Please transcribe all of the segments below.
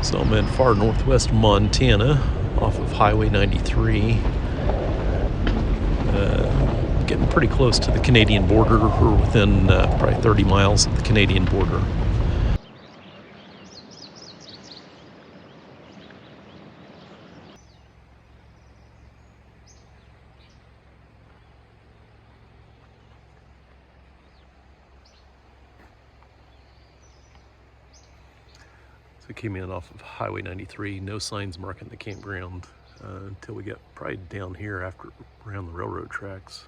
So I'm in far northwest Montana off of Highway 93. Getting pretty close to the Canadian border, or within probably 30 miles of the Canadian border. So we came in off of Highway 93, no signs marking the campground until we got probably down here after around the railroad tracks.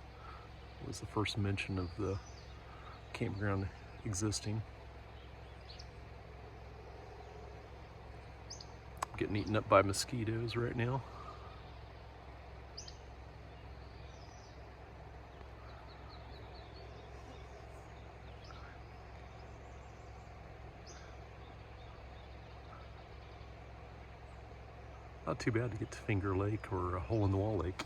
It was the first mention of the campground existing. Getting eaten up by mosquitoes right now. Not too bad to get to Finger Lake or a Hole in the Wall Lake.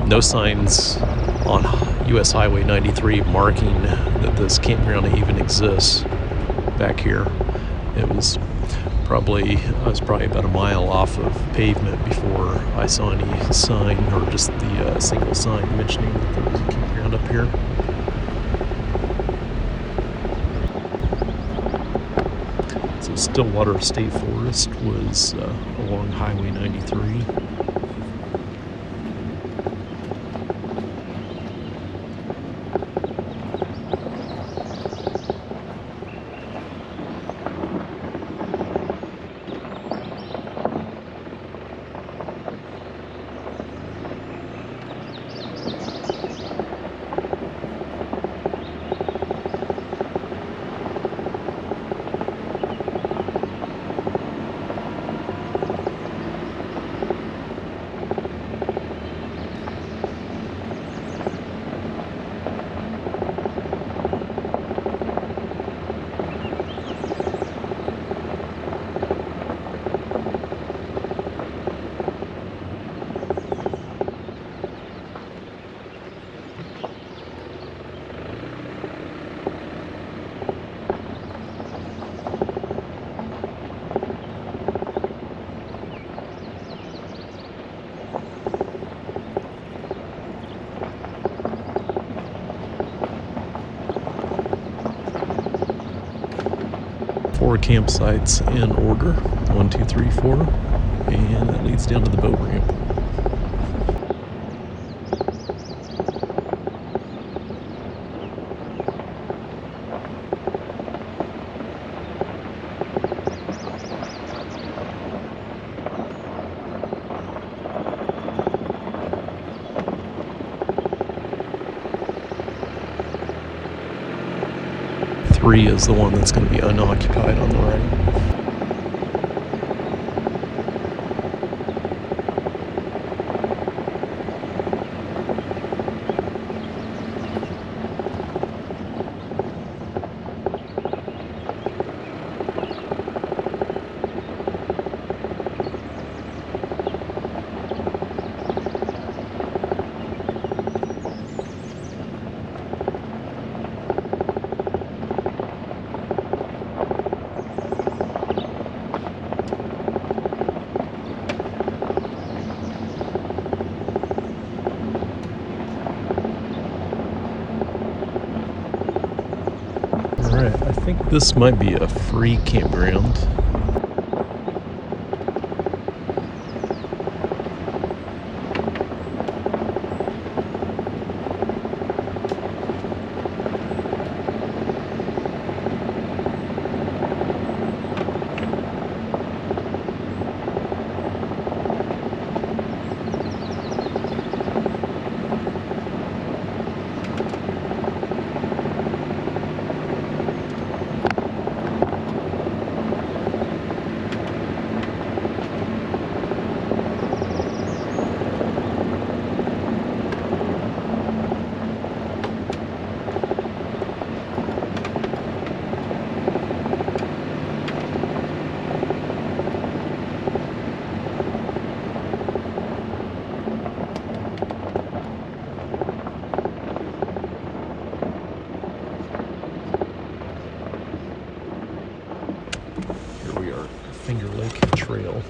No signs on US Highway 93 marking that this campground even exists back here. I was probably about a mile off of pavement before I saw any sign, or just the single sign mentioning that there was a campground up here. So Stillwater State Forest was along Highway 93. Four campsites in order, 1, 2, 3, 4, and that leads down to the boat ramp. Three is the one that's going to be unoccupied on the right. This might be a free campground. Finger Lake Trail.